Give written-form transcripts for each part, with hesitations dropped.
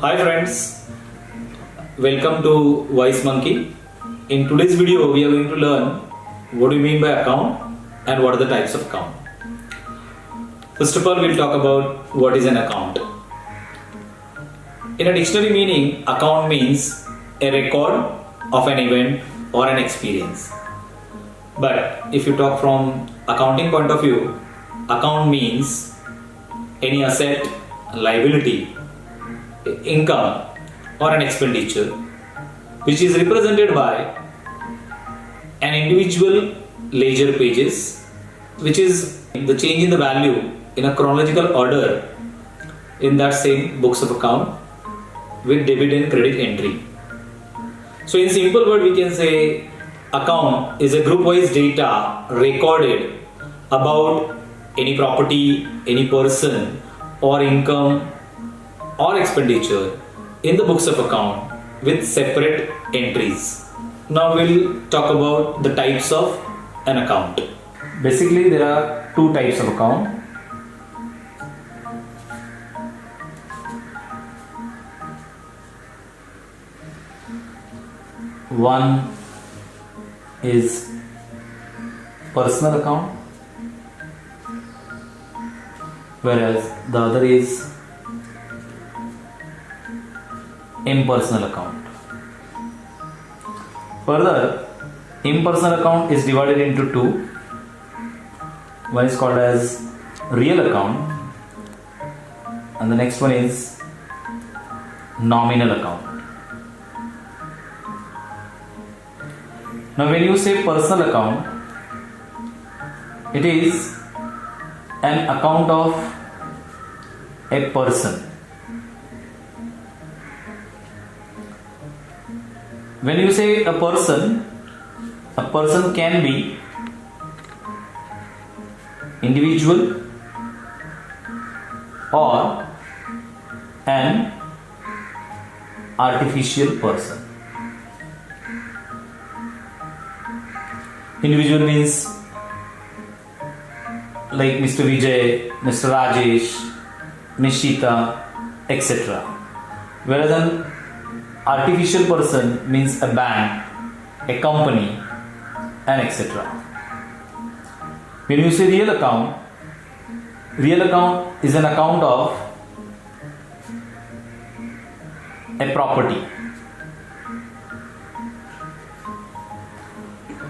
Hi friends, welcome to Wisemonkey. In today's video, we are going to learn what do you mean by account and what are the types of account. First of all, we'll talk about what is an account. In a dictionary meaning, account means a record of an event or an experience. But if you talk from accounting point of view, account means any asset, liability, income or an expenditure which is represented by an individual ledger pages, which is the change in the value in a chronological order in that same books of account with debit and credit entry. So in simple word we can say account is a group wise data recorded about any property, any person or income or expenditure in the books of account with separate entries. Now we'll talk about the types of an account. Basically there are two types of account. One is personal account, whereas the other is impersonal account. Further, impersonal account is divided into two. One is called as real account and the next one is nominal account. Now when you say personal account, it is an account of a person. When you say a person can be individual or an artificial person. Individual means like Mr. Vijay, Mr. Rajesh, Ms. Shita, etc. Whereas an artificial person means a bank, a company, and etc. When you say real account is an account of a property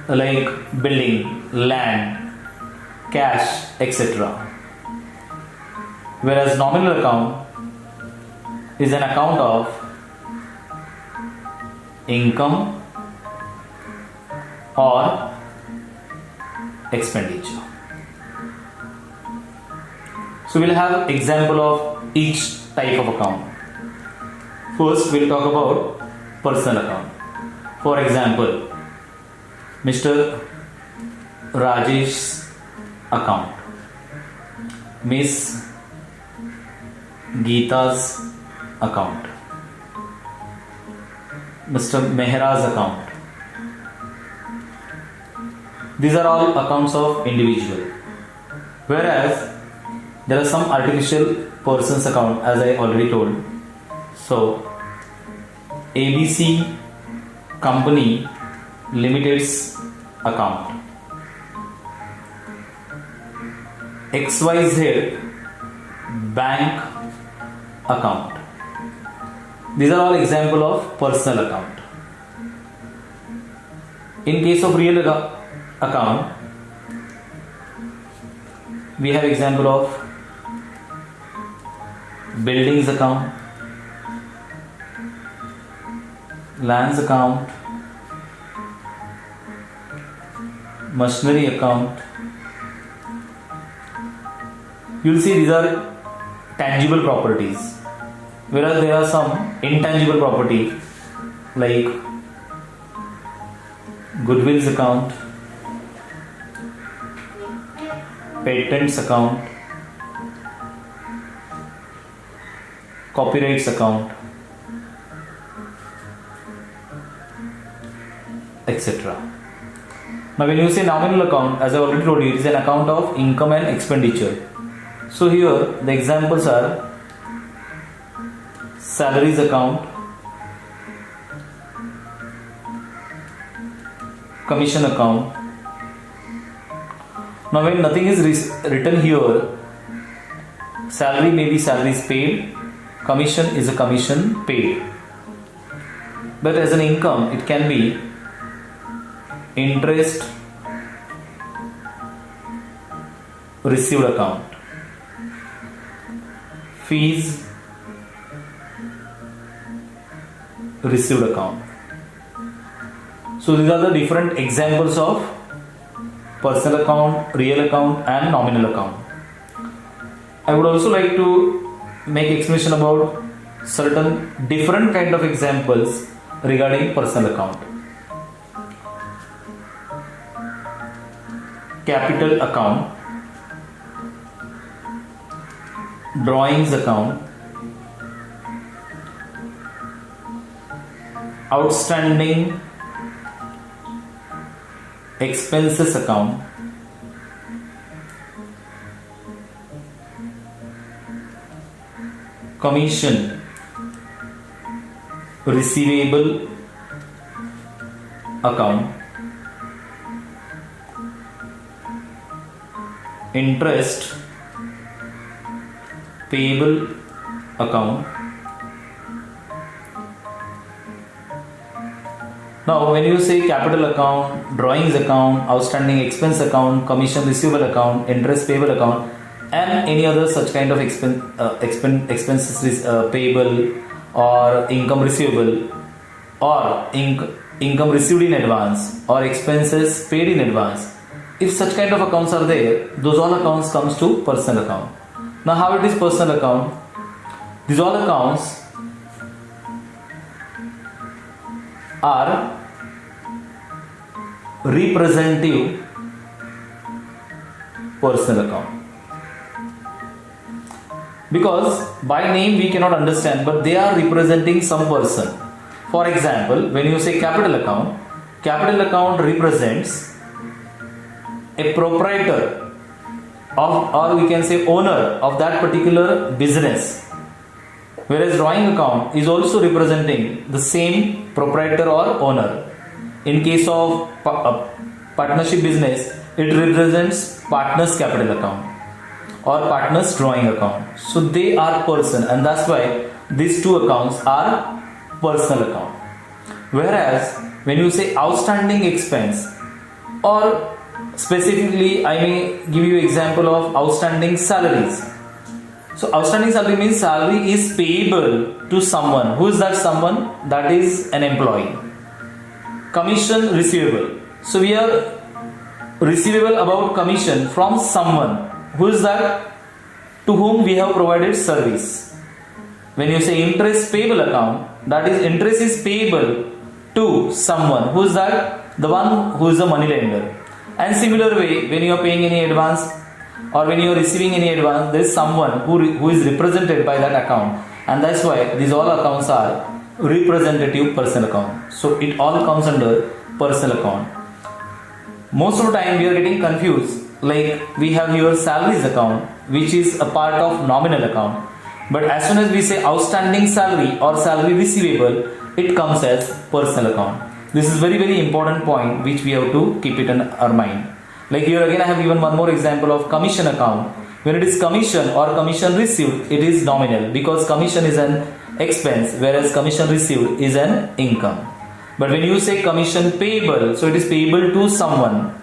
like building, land, cash, etc. Whereas nominal account is an account of income or expenditure. So we'll have example of each type of account. First we'll talk about personal account. For example, Mr. Rajesh's account, Miss Geeta's account, Mr. Mehra's account. These are all accounts of individual. Whereas there are some artificial person's account, as I already told. So ABC Company Limited's account, XYZ Bank account. These are all example of personal account. In case of real account, we have example of buildings account, lands account, machinery account. You will see these are tangible properties, whereas there are some intangible property like goodwill's account, patents account, copyrights account, etc. Now when you say nominal account, as I already told you, it is an account of income and expenditure. So here the examples are salaries account, commission account. Now when nothing is written here, salary may be salaries paid, commission is a commission paid. But as an income, it can be interest received account, fees received account. So these are the different examples of personal account, real account and nominal account. I would also like to make explanation about certain different kind of examples regarding personal account. Capital account, drawings account, outstanding expenses account, commission receivable account, interest payable account. Now when you say capital account, drawings account, outstanding expense account, commission receivable account, interest payable account and any other such kind of expenses payable or income receivable or income received in advance or expenses paid in advance, if such kind of accounts are there, those all accounts comes to personal account. Now how it is personal account? These all accounts are representative personal account. Because by name we cannot understand, but they are representing some person. For example, when you say capital account represents a proprietor of, or we can say owner of that particular business. Whereas drawing account is also representing the same proprietor or owner. In case of partnership business, it represents partner's capital account or partner's drawing account. So they are person, and that's why these two accounts are personal account. Whereas when you say outstanding expense, or specifically I may give you example of outstanding salaries. So outstanding salary means salary is payable to someone. Who is that someone? That is an employee. Commission receivable. So we are receivable about commission from someone. Who is that? To whom we have provided service. When you say interest payable account, that is interest is payable to someone. Who is that? The one who is the money lender. And similar way, when you are paying any advance or when you are receiving any advance, there is someone who is represented by that account, and that's why these all accounts are representative personal account. So it all comes under personal account. Most of the time we are getting confused, like we have here salaries account, which is a part of nominal account, but as soon as we say outstanding salary or salary receivable, it comes as personal account. This is very important point which we have to keep it in our mind. Like here again I have given one more example of commission account. When it is commission or commission received, it is nominal because commission is an expense whereas commission received is an income. But when you say commission payable, so it is payable to someone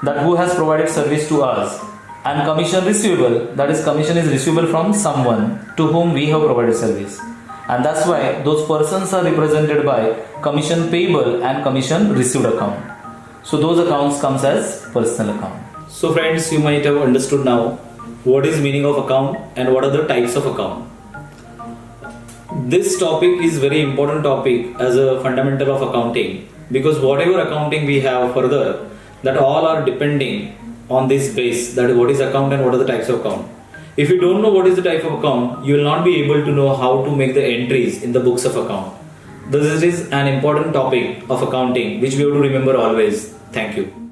that who has provided service to us, and commission receivable, that is commission is receivable from someone to whom we have provided service. And that's why those persons are represented by commission payable and commission received account. So those accounts comes as personal account. So friends, you might have understood now what is meaning of account and what are the types of account. This topic is very important topic as a fundamental of accounting, because whatever accounting we have further, that all are depending on this base, that what is account and what are the types of account. If you don't know what is the type of account, you will not be able to know how to make the entries in the books of account. This is an important topic of accounting which we have to remember always. Thank you.